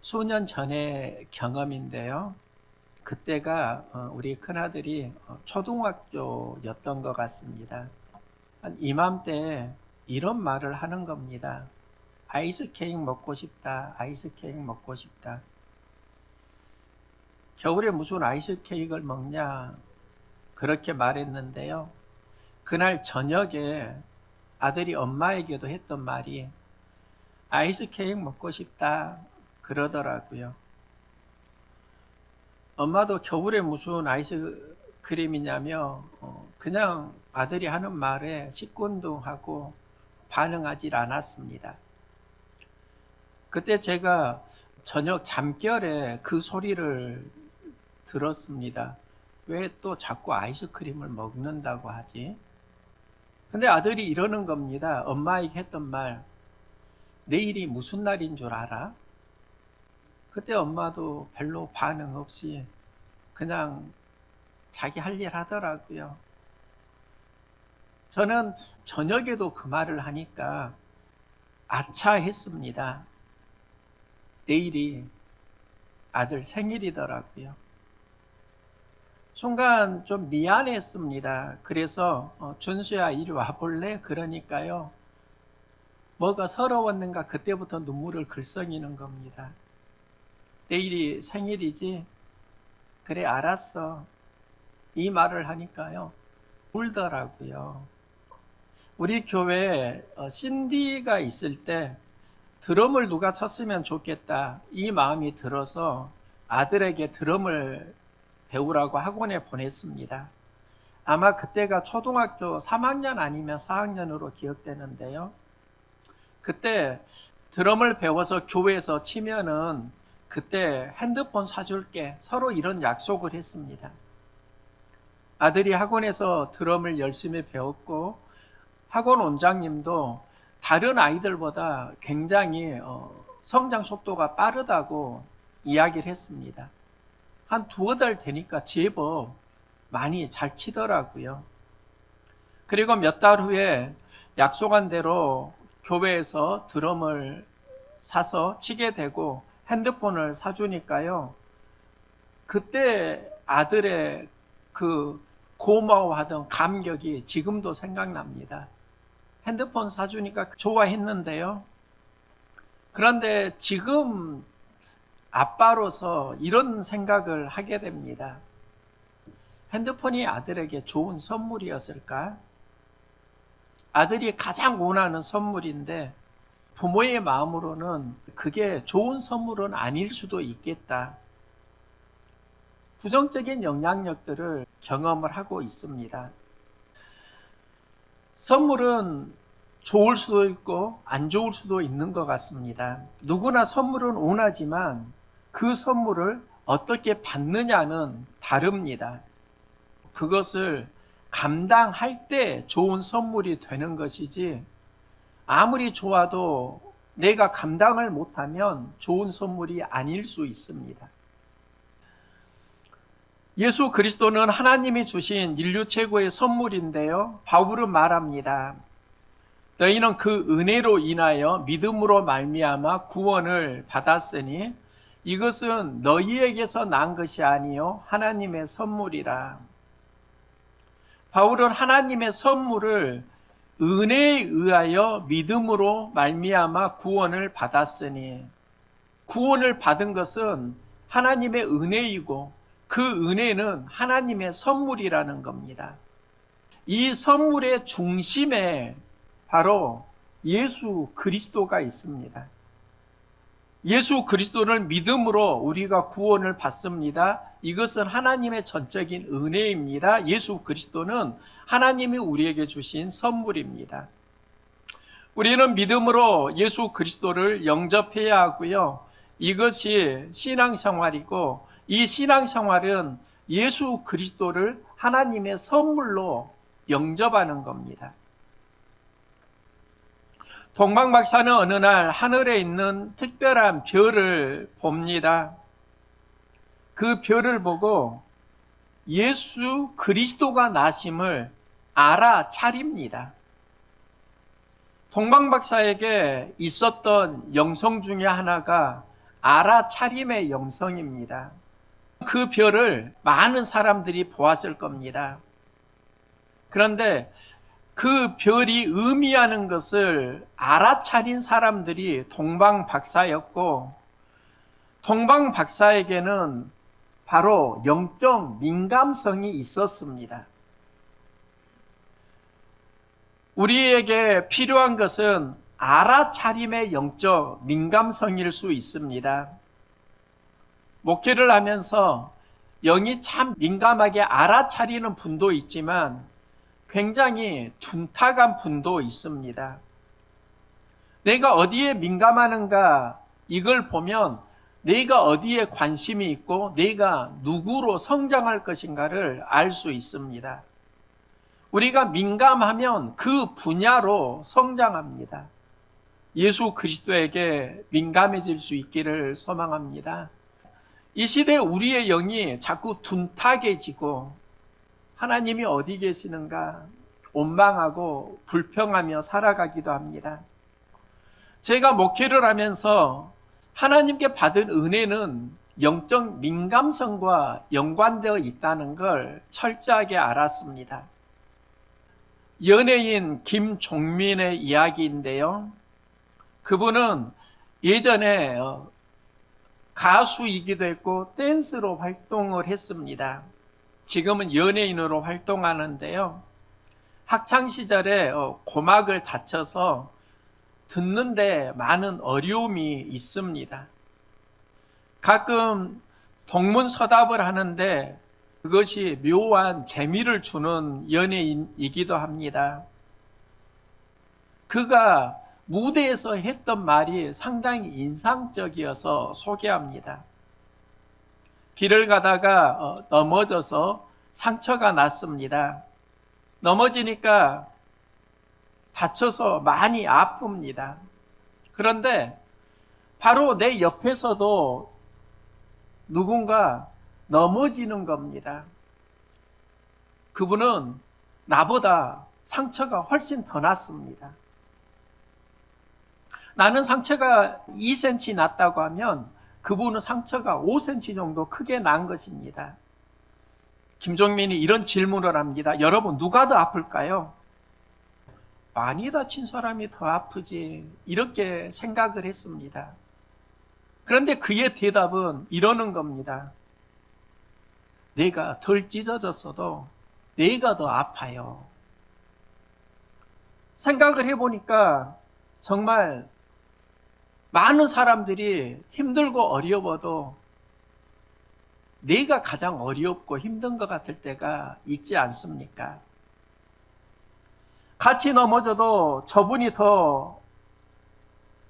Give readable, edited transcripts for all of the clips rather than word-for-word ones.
수년 전의 경험인데요. 그때가 우리 큰아들이 초등학교였던 것 같습니다. 한 이맘때 이런 말을 하는 겁니다. 아이스케이크 먹고 싶다. 아이스케이크 먹고 싶다. 겨울에 무슨 아이스케이크를 먹냐. 그렇게 말했는데요. 그날 저녁에 아들이 엄마에게도 했던 말이 아이스케이크 먹고 싶다. 그러더라고요. 엄마도 겨울에 무슨 아이스크림이냐며 그냥 아들이 하는 말에 시큰둥하고 반응하지 않았습니다. 그때 제가 저녁 잠결에 그 소리를 들었습니다. 왜 또 자꾸 아이스크림을 먹는다고 하지? 근데 아들이 이러는 겁니다. 엄마에게 했던 말, 내일이 무슨 날인 줄 알아? 그때 엄마도 별로 반응 없이 그냥 자기 할 일 하더라고요. 저는 저녁에도 그 말을 하니까 아차했습니다. 내일이 아들 생일이더라고요. 순간 좀 미안했습니다. 그래서 준수야 이리 와볼래? 그러니까요. 뭐가 서러웠는가 그때부터 눈물을 글썽이는 겁니다. 내일이 생일이지? 그래 알았어. 이 말을 하니까요. 울더라고요. 우리 교회에 신디가 있을 때 드럼을 누가 쳤으면 좋겠다. 이 마음이 들어서 아들에게 드럼을 배우라고 학원에 보냈습니다. 아마 그때가 초등학교 3학년 아니면 4학년으로 기억되는데요. 그때 드럼을 배워서 교회에서 치면은 그때 핸드폰 사줄게. 서로 이런 약속을 했습니다. 아들이 학원에서 드럼을 열심히 배웠고 학원 원장님도 다른 아이들보다 굉장히 성장 속도가 빠르다고 이야기를 했습니다. 한 두어 달 되니까 제법 많이 잘 치더라고요. 그리고 몇 달 후에 약속한 대로 교회에서 드럼을 사서 치게 되고 핸드폰을 사주니까요. 그때 아들의 그 고마워하던 감격이 지금도 생각납니다. 핸드폰 사주니까 좋아했는데요. 그런데 지금 아빠로서 이런 생각을 하게 됩니다. 핸드폰이 아들에게 좋은 선물이었을까? 아들이 가장 원하는 선물인데 부모의 마음으로는 그게 좋은 선물은 아닐 수도 있겠다. 부정적인 영향력들을 경험을 하고 있습니다. 선물은 좋을 수도 있고 안 좋을 수도 있는 것 같습니다. 누구나 선물은 원하지만 그 선물을 어떻게 받느냐는 다릅니다. 그것을 감당할 때 좋은 선물이 되는 것이지 아무리 좋아도 내가 감당을 못하면 좋은 선물이 아닐 수 있습니다. 예수 그리스도는 하나님이 주신 인류 최고의 선물인데요. 바울은 말합니다. 너희는 그 은혜로 인하여 믿음으로 말미암아 구원을 받았으니 이것은 너희에게서 난 것이 아니요 하나님의 선물이라. 바울은 하나님의 선물을 은혜에 의하여 믿음으로 말미암아 구원을 받았으니 구원을 받은 것은 하나님의 은혜이고 그 은혜는 하나님의 선물이라는 겁니다. 이 선물의 중심에 바로 예수 그리스도가 있습니다. 예수 그리스도를 믿음으로 우리가 구원을 받습니다. 이것은 하나님의 전적인 은혜입니다. 예수 그리스도는 하나님이 우리에게 주신 선물입니다. 우리는 믿음으로 예수 그리스도를 영접해야 하고요. 이것이 신앙생활이고 이 신앙생활은 예수 그리스도를 하나님의 선물로 영접하는 겁니다. 동방 박사는 어느 날 하늘에 있는 특별한 별을 봅니다. 그 별을 보고 예수 그리스도가 나심을 알아차립니다. 동방 박사에게 있었던 영성 중에 하나가 알아차림의 영성입니다. 그 별을 많은 사람들이 보았을 겁니다. 그런데 그 별이 의미하는 것을 알아차린 사람들이 동방박사였고, 동방박사에게는 바로 영적 민감성이 있었습니다. 우리에게 필요한 것은 알아차림의 영적 민감성일 수 있습니다. 목회를 하면서 영이 참 민감하게 알아차리는 분도 있지만 굉장히 둔탁한 분도 있습니다. 내가 어디에 민감하는가, 이걸 보면 내가 어디에 관심이 있고 내가 누구로 성장할 것인가를 알 수 있습니다. 우리가 민감하면 그 분야로 성장합니다. 예수 그리스도에게 민감해질 수 있기를 소망합니다. 이 시대에 우리의 영이 자꾸 둔탁해지고 하나님이 어디 계시는가 원망하고 불평하며 살아가기도 합니다. 제가 목회를 하면서 하나님께 받은 은혜는 영적 민감성과 연관되어 있다는 걸 철저하게 알았습니다. 연예인 김종민의 이야기인데요. 그분은 예전에 가수이기도 했고 댄스로 활동을 했습니다. 지금은 연예인으로 활동하는데요. 학창시절에 고막을 다쳐서 듣는데 많은 어려움이 있습니다. 가끔 동문서답을 하는데 그것이 묘한 재미를 주는 연예인이기도 합니다. 그가 무대에서 했던 말이 상당히 인상적이어서 소개합니다. 길을 가다가 넘어져서 상처가 났습니다. 넘어지니까 다쳐서 많이 아픕니다. 그런데 바로 내 옆에서도 누군가 넘어지는 겁니다. 그분은 나보다 상처가 훨씬 더 났습니다. 나는 상처가 2cm 났다고 하면 그분은 상처가 5cm 정도 크게 난 것입니다. 김종민이 이런 질문을 합니다. 여러분, 누가 더 아플까요? 많이 다친 사람이 더 아프지, 이렇게 생각을 했습니다. 그런데 그의 대답은 이러는 겁니다. 내가 덜 찢어졌어도 내가 더 아파요. 생각을 해보니까 정말 많은 사람들이 힘들고 어려워도 내가 가장 어렵고 힘든 것 같을 때가 있지 않습니까? 같이 넘어져도 저분이 더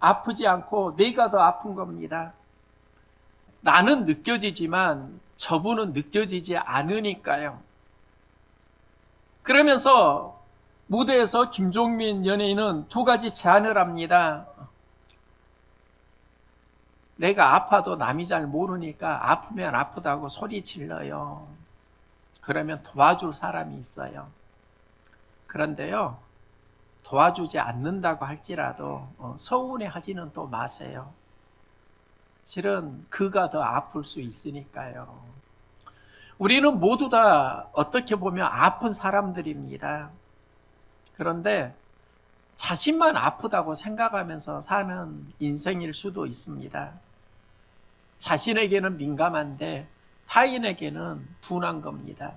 아프지 않고 내가 더 아픈 겁니다. 나는 느껴지지만 저분은 느껴지지 않으니까요. 그러면서 무대에서 김종민 연예인은 두 가지 제안을 합니다. 내가 아파도 남이 잘 모르니까 아프면 아프다고 소리 질러요. 그러면 도와줄 사람이 있어요. 그런데요, 도와주지 않는다고 할지라도 서운해하지는 또 마세요. 실은 그가 더 아플 수 있으니까요. 우리는 모두 다 어떻게 보면 아픈 사람들입니다. 그런데 자신만 아프다고 생각하면서 사는 인생일 수도 있습니다. 자신에게는 민감한데 타인에게는 둔한 겁니다.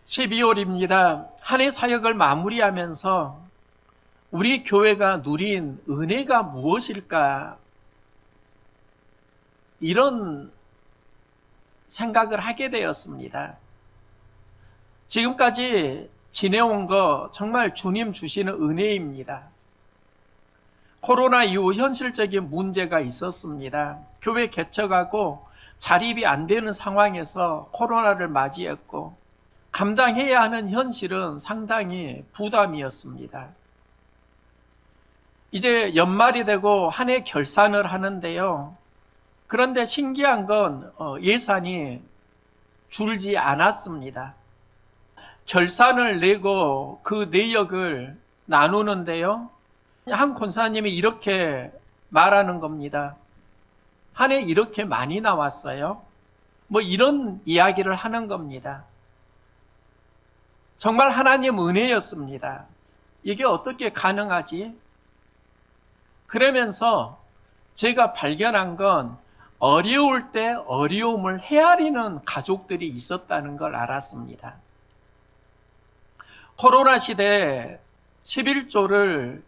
12월입니다. 한 해 사역을 마무리하면서 우리 교회가 누린 은혜가 무엇일까? 이런 생각을 하게 되었습니다. 지금까지 지내온 거 정말 주님 주시는 은혜입니다. 코로나 이후 현실적인 문제가 있었습니다. 교회 개척하고 자립이 안 되는 상황에서 코로나를 맞이했고 감당해야 하는 현실은 상당히 부담이었습니다. 이제 연말이 되고 한 해 결산을 하는데요. 그런데 신기한 건 예산이 줄지 않았습니다. 결산을 내고 그 내역을 나누는데요. 한 권사님이 이렇게 말하는 겁니다. 한 해 이렇게 많이 나왔어요? 뭐 이런 이야기를 하는 겁니다. 정말 하나님 은혜였습니다. 이게 어떻게 가능하지? 그러면서 제가 발견한 건 어려울 때 어려움을 헤아리는 가족들이 있었다는 걸 알았습니다. 코로나 시대에 11조를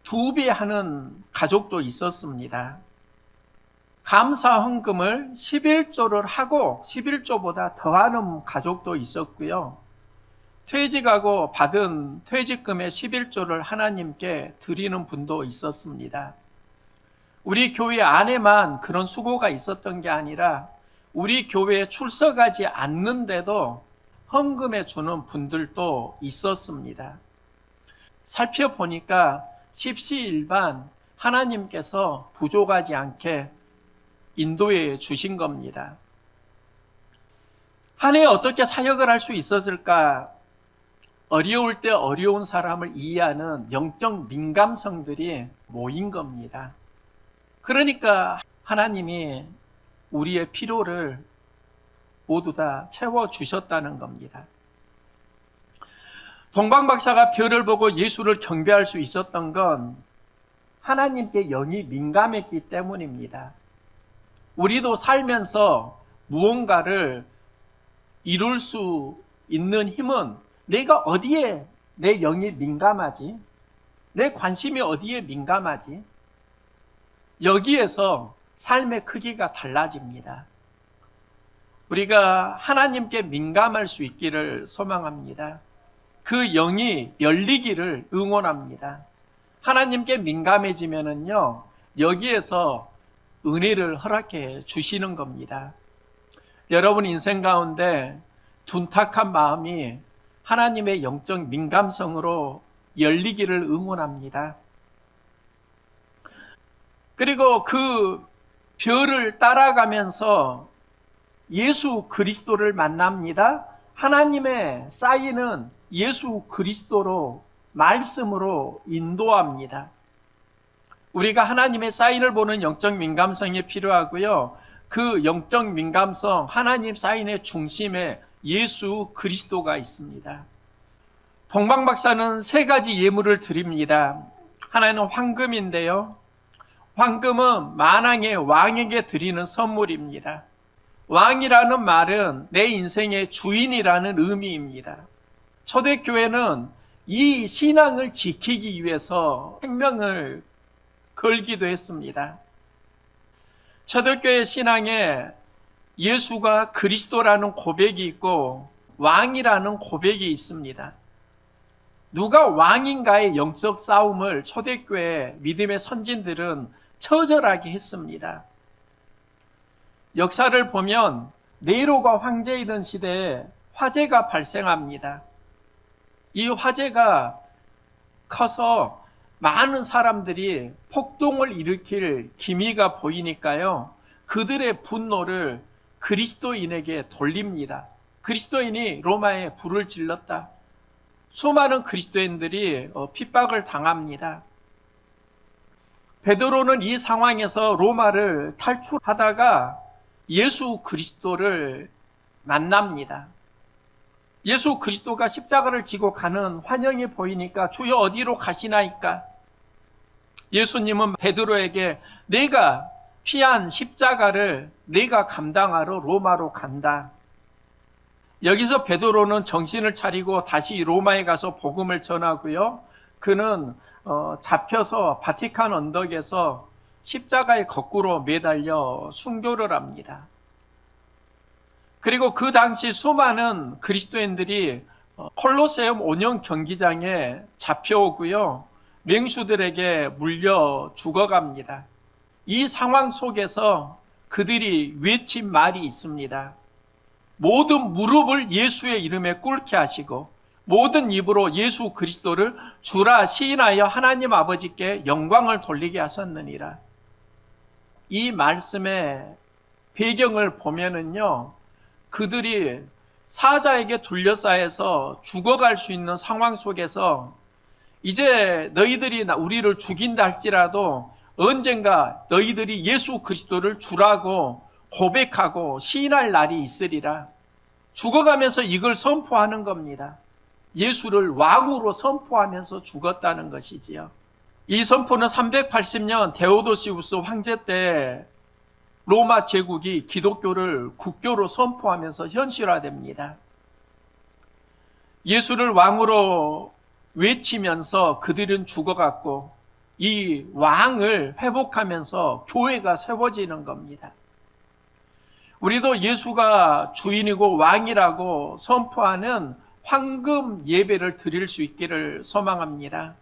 2배 하는 가족도 있었습니다. 감사 헌금을 11조를 하고 11조보다 더하는 가족도 있었고요. 퇴직하고 받은 퇴직금의 11조를 하나님께 드리는 분도 있었습니다. 우리 교회 안에만 그런 수고가 있었던 게 아니라 우리 교회에 출석하지 않는데도 헌금해 주는 분들도 있었습니다. 살펴보니까 십시일반 하나님께서 부족하지 않게 인도해 주신 겁니다. 한 해 어떻게 사역을 할 수 있었을까? 어려울 때 어려운 사람을 이해하는 영적 민감성들이 모인 겁니다. 그러니까 하나님이 우리의 필요를 모두 다 채워주셨다는 겁니다. 동방박사가 별을 보고 예수를 경배할 수 있었던 건 하나님께 영이 민감했기 때문입니다. 우리도 살면서 무언가를 이룰 수 있는 힘은 내가 어디에 내 영이 민감하지? 내 관심이 어디에 민감하지? 여기에서 삶의 크기가 달라집니다. 우리가 하나님께 민감할 수 있기를 소망합니다. 그 영이 열리기를 응원합니다. 하나님께 민감해지면은요, 여기에서 은혜를 허락해 주시는 겁니다. 여러분 인생 가운데 둔탁한 마음이 하나님의 영적 민감성으로 열리기를 응원합니다. 그리고 그 별을 따라가면서 예수 그리스도를 만납니다. 하나님의 사인은 예수 그리스도로 말씀으로 인도합니다. 우리가 하나님의 사인을 보는 영적 민감성이 필요하고요. 그 영적 민감성, 하나님 사인의 중심에 예수 그리스도가 있습니다. 동방박사는 3가지 예물을 드립니다. 하나는 황금인데요. 황금은 만왕의 왕에게 드리는 선물입니다. 왕이라는 말은 내 인생의 주인이라는 의미입니다. 초대교회는 이 신앙을 지키기 위해서 생명을 걸기도 했습니다. 초대교회 신앙에 예수가 그리스도라는 고백이 있고 왕이라는 고백이 있습니다. 누가 왕인가의 영적 싸움을 초대교회 믿음의 선진들은 처절하게 했습니다. 역사를 보면 네로가 황제이던 시대에 화재가 발생합니다. 이 화재가 커서 많은 사람들이 폭동을 일으킬 기미가 보이니까요, 그들의 분노를 그리스도인에게 돌립니다. 그리스도인이 로마에 불을 질렀다. 수많은 그리스도인들이 핍박을 당합니다. 베드로는 이 상황에서 로마를 탈출하다가 예수 그리스도를 만납니다. 예수 그리스도가 십자가를 지고 가는 환영이 보이니까 주여 어디로 가시나이까? 예수님은 베드로에게 내가 피한 십자가를 내가 감당하러 로마로 간다. 여기서 베드로는 정신을 차리고 다시 로마에 가서 복음을 전하고요. 그는 잡혀서 바티칸 언덕에서 십자가에 거꾸로 매달려 순교를 합니다. 그리고 그 당시 수많은 그리스도인들이 콜로세움 온영 경기장에 잡혀오고요. 맹수들에게 물려 죽어갑니다. 이 상황 속에서 그들이 외친 말이 있습니다. 모든 무릎을 예수의 이름에 꿇게 하시고 모든 입으로 예수 그리스도를 주라 시인하여 하나님 아버지께 영광을 돌리게 하셨느니라. 이 말씀의 배경을 보면은요, 그들이 사자에게 둘러싸여서 죽어갈 수 있는 상황 속에서 이제 너희들이 우리를 죽인다 할지라도 언젠가 너희들이 예수 그리스도를 주라고 고백하고 시인할 날이 있으리라. 죽어가면서 이걸 선포하는 겁니다. 예수를 왕으로 선포하면서 죽었다는 것이지요. 이 선포는 380년 데오도시우스 황제 때 로마 제국이 기독교를 국교로 선포하면서 현실화됩니다. 예수를 왕으로 외치면서 그들은 죽어갔고 이 왕을 회복하면서 교회가 세워지는 겁니다. 우리도 예수가 주인이고 왕이라고 선포하는 황금 예배를 드릴 수 있기를 소망합니다.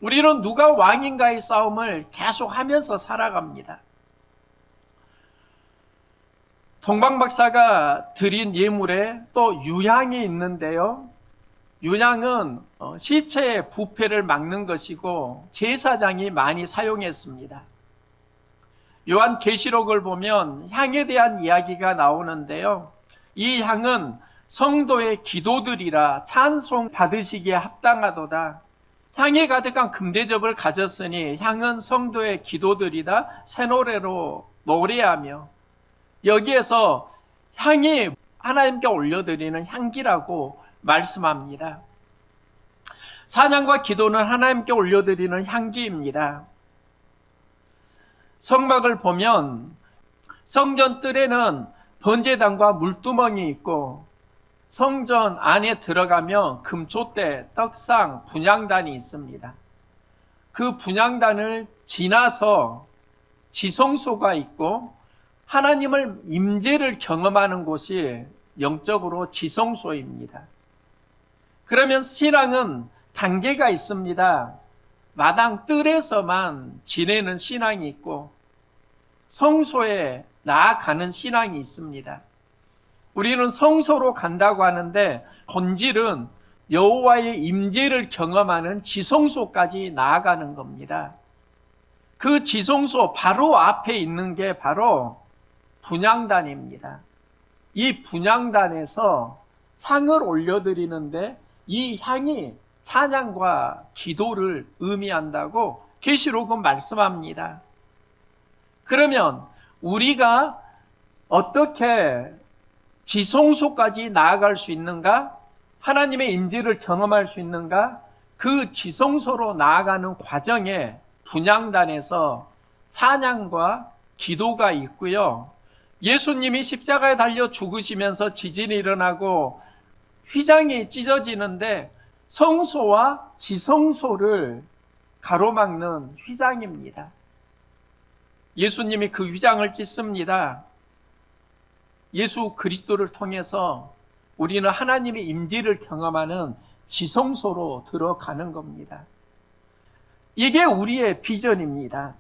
우리는 누가 왕인가의 싸움을 계속하면서 살아갑니다. 동방박사가 드린 예물에 또 유향이 있는데요. 유향은 시체의 부패를 막는 것이고 제사장이 많이 사용했습니다. 요한계시록을 보면 향에 대한 이야기가 나오는데요. 이 향은 성도의 기도들이라 찬송 받으시기에 합당하도다. 향이 가득한 금대접을 가졌으니 향은 성도의 기도들이다. 새 노래로 노래하며, 여기에서 향이 하나님께 올려드리는 향기라고 말씀합니다. 찬양과 기도는 하나님께 올려드리는 향기입니다. 성막을 보면 성전 뜰에는 번제단과 물두멍이 있고 성전 안에 들어가면 금촛대, 떡상, 분향단이 있습니다. 그 분향단을 지나서 지성소가 있고 하나님을 임재를 경험하는 곳이 영적으로 지성소입니다. 그러면 신앙은 단계가 있습니다. 마당 뜰에서만 지내는 신앙이 있고 성소에 나아가는 신앙이 있습니다. 우리는 성소로 간다고 하는데 본질은 여호와의 임재를 경험하는 지성소까지 나아가는 겁니다. 그 지성소 바로 앞에 있는 게 바로 분향단입니다. 이 분향단에서 향을 올려드리는데 이 향이 찬양과 기도를 의미한다고 계시록은 말씀합니다. 그러면 우리가 어떻게 지성소까지 나아갈 수 있는가? 하나님의 임재를 경험할 수 있는가? 그 지성소로 나아가는 과정에 분향단에서 찬양과 기도가 있고요. 예수님이 십자가에 달려 죽으시면서 지진이 일어나고 휘장이 찢어지는데 성소와 지성소를 가로막는 휘장입니다. 예수님이 그 휘장을 찢습니다. 예수 그리스도를 통해서 우리는 하나님의 임재를 경험하는 지성소로 들어가는 겁니다. 이게 우리의 비전입니다.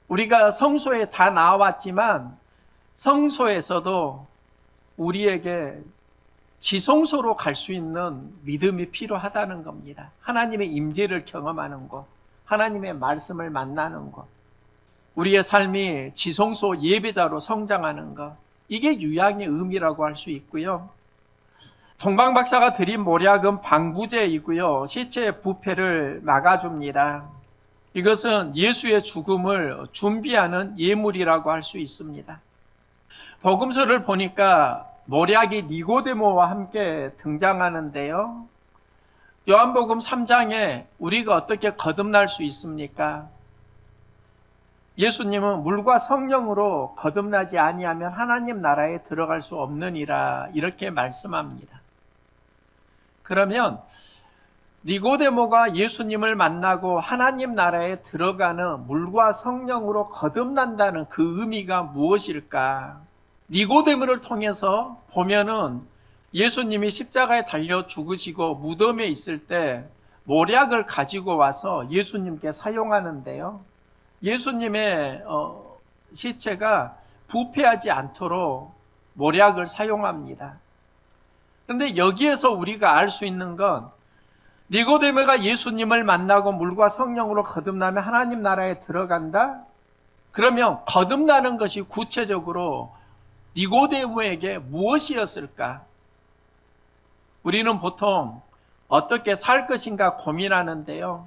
우리가 성소에 다 나왔지만 성소에서도 우리에게 지성소로 갈 수 있는 믿음이 필요하다는 겁니다. 하나님의 임재를 경험하는 것, 하나님의 말씀을 만나는 것, 우리의 삶이 지성소 예배자로 성장하는 것, 이게 유향의 의미라고 할 수 있고요. 동방박사가 드린 모략은 방부제이고요. 시체의 부패를 막아줍니다. 이것은 예수의 죽음을 준비하는 예물이라고 할 수 있습니다. 복음서를 보니까 모략이 니고데모와 함께 등장하는데요. 요한복음 3장에 우리가 어떻게 거듭날 수 있습니까? 예수님은 물과 성령으로 거듭나지 아니하면 하나님 나라에 들어갈 수 없느니라 이렇게 말씀합니다. 그러면 니고데모가 예수님을 만나고 하나님 나라에 들어가는 물과 성령으로 거듭난다는 그 의미가 무엇일까? 니고데모를 통해서 보면은 예수님이 십자가에 달려 죽으시고 무덤에 있을 때 모략을 가지고 와서 예수님께 사용하는데요. 예수님의 시체가 부패하지 않도록 모략을 사용합니다. 그런데 여기에서 우리가 알 수 있는 건 니고데모가 예수님을 만나고 물과 성령으로 거듭나면 하나님 나라에 들어간다? 그러면 거듭나는 것이 구체적으로 니고데모에게 무엇이었을까? 우리는 보통 어떻게 살 것인가 고민하는데요.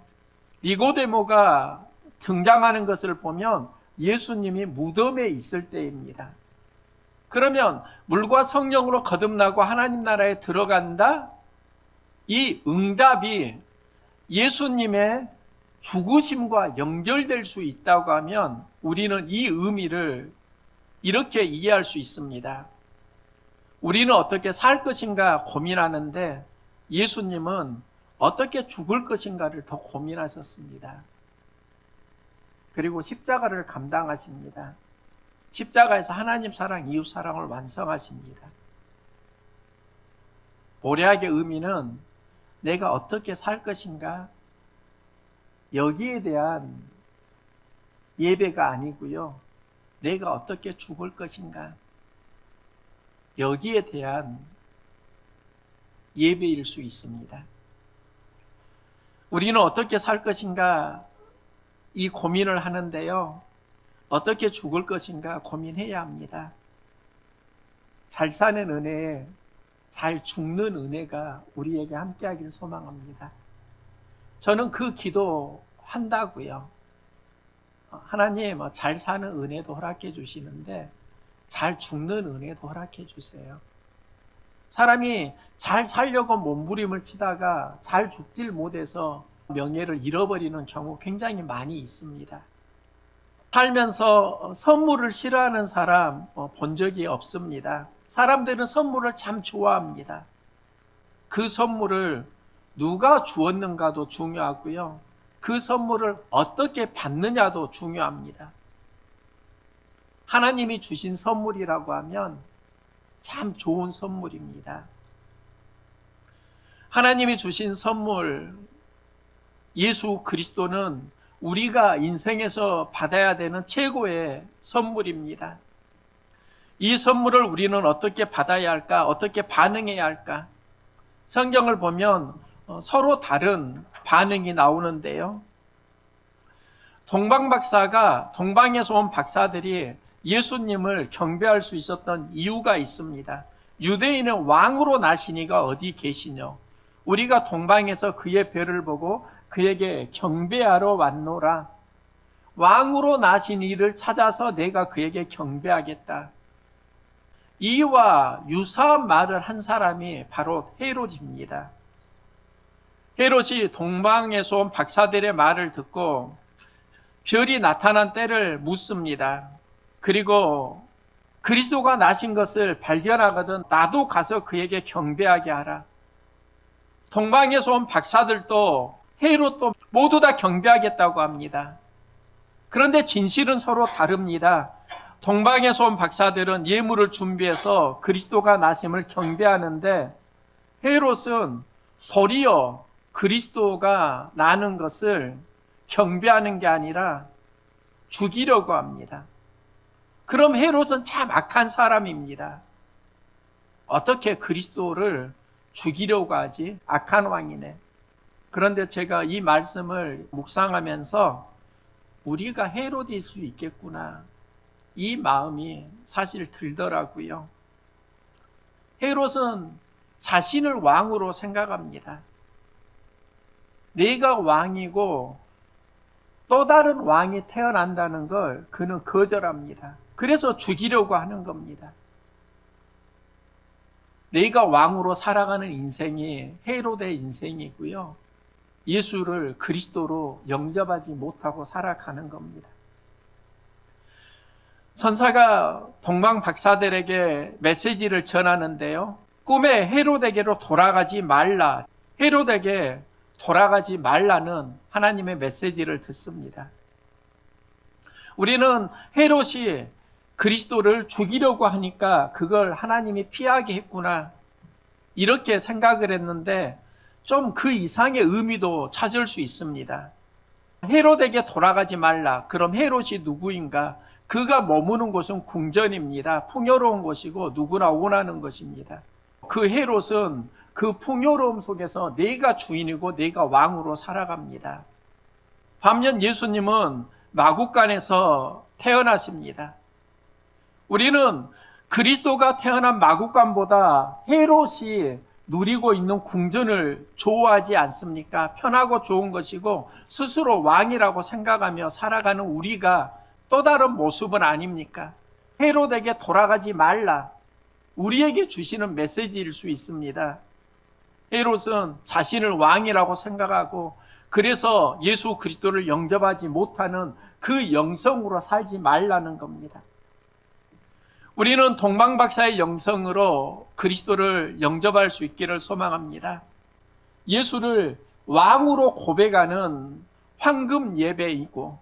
니고데모가 등장하는 것을 보면 예수님이 무덤에 있을 때입니다. 그러면 물과 성령으로 거듭나고 하나님 나라에 들어간다? 이 응답이 예수님의 죽으심과 연결될 수 있다고 하면 우리는 이 의미를 이렇게 이해할 수 있습니다. 우리는 어떻게 살 것인가 고민하는데 예수님은 어떻게 죽을 것인가를 더 고민하셨습니다. 그리고 십자가를 감당하십니다. 십자가에서 하나님 사랑, 이웃 사랑을 완성하십니다. 보례학의 의미는 내가 어떻게 살 것인가? 여기에 대한 예배가 아니고요. 내가 어떻게 죽을 것인가? 여기에 대한 예배일 수 있습니다. 우리는 어떻게 살 것인가? 이 고민을 하는데요. 어떻게 죽을 것인가 고민해야 합니다. 잘 사는 은혜에 잘 죽는 은혜가 우리에게 함께하기를 소망합니다. 저는 그 기도 한다고요. 하나님, 잘 사는 은혜도 허락해 주시는데 잘 죽는 은혜도 허락해 주세요. 사람이 잘 살려고 몸부림을 치다가 잘 죽질 못해서 명예를 잃어버리는 경우 굉장히 많이 있습니다. 살면서 선물을 싫어하는 사람 본 적이 없습니다. 사람들은 선물을 참 좋아합니다. 그 선물을 누가 주었는가도 중요하고요. 그 선물을 어떻게 받느냐도 중요합니다. 하나님이 주신 선물이라고 하면 참 좋은 선물입니다. 하나님이 주신 선물, 예수 그리스도는 우리가 인생에서 받아야 되는 최고의 선물입니다. 이 선물을 우리는 어떻게 받아야 할까? 어떻게 반응해야 할까? 성경을 보면 서로 다른 반응이 나오는데요. 동방에서 온 박사들이 예수님을 경배할 수 있었던 이유가 있습니다. 유대인은 왕으로 나시니가 어디 계시뇨? 우리가 동방에서 그의 별을 보고 그에게 경배하러 왔노라. 왕으로 나신 이를 찾아서 내가 그에게 경배하겠다. 이와 유사한 말을 한 사람이 바로 헤롯입니다. 헤롯이 동방에서 온 박사들의 말을 듣고 별이 나타난 때를 묻습니다. 그리고 그리스도가 나신 것을 발견하거든 나도 가서 그에게 경배하게 하라. 동방에서 온 박사들도 헤롯도 모두 다 경배하겠다고 합니다. 그런데 진실은 서로 다릅니다. 동방에서 온 박사들은 예물을 준비해서 그리스도가 나심을 경배하는데 헤롯은 도리어 그리스도가 나는 것을 경배하는 게 아니라 죽이려고 합니다. 그럼 헤롯은 참 악한 사람입니다. 어떻게 그리스도를 죽이려고 하지? 악한 왕이네. 그런데 제가 이 말씀을 묵상하면서 우리가 헤롯일 수 있겠구나. 이 마음이 사실 들더라고요. 헤롯은 자신을 왕으로 생각합니다. 내가 왕이고 또 다른 왕이 태어난다는 걸 그는 거절합니다. 그래서 죽이려고 하는 겁니다. 내가 왕으로 살아가는 인생이 헤롯의 인생이고요. 예수를 그리스도로 영접하지 못하고 살아가는 겁니다. 천사가 동방 박사들에게 메시지를 전하는데요. 꿈에 헤롯에게로 돌아가지 말라. 헤롯에게 돌아가지 말라는 하나님의 메시지를 듣습니다. 우리는 헤롯이 그리스도를 죽이려고 하니까 그걸 하나님이 피하게 했구나. 이렇게 생각을 했는데 좀 그 이상의 의미도 찾을 수 있습니다. 헤롯에게 돌아가지 말라. 그럼 헤롯이 누구인가? 그가 머무는 곳은 궁전입니다. 풍요로운 곳이고 누구나 원하는 것입니다. 그 헤롯은 그 풍요로움 속에서 내가 주인이고 내가 왕으로 살아갑니다. 반면 예수님은 마구간에서 태어나십니다. 우리는 그리스도가 태어난 마구간보다 헤롯이 누리고 있는 궁전을 좋아하지 않습니까? 편하고 좋은 것이고 스스로 왕이라고 생각하며 살아가는 우리가 또 다른 모습은 아닙니까? 헤롯에게 돌아가지 말라, 우리에게 주시는 메시지일 수 있습니다. 헤롯은 자신을 왕이라고 생각하고 그래서 예수 그리스도를 영접하지 못하는 그 영성으로 살지 말라는 겁니다. 우리는 동방박사의 영성으로 그리스도를 영접할 수 있기를 소망합니다. 예수를 왕으로 고백하는 황금 예배이고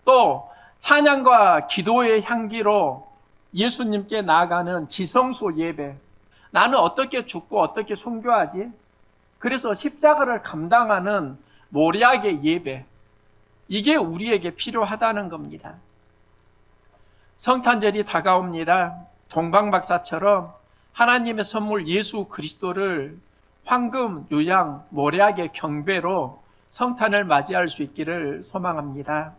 또 찬양과 기도의 향기로 예수님께 나아가는 지성소 예배. 나는 어떻게 죽고 어떻게 순교하지? 그래서 십자가를 감당하는 모략의 예배. 이게 우리에게 필요하다는 겁니다. 성탄절이 다가옵니다. 동방박사처럼 하나님의 선물 예수 그리스도를 황금, 유양, 모략의 경배로 성탄을 맞이할 수 있기를 소망합니다.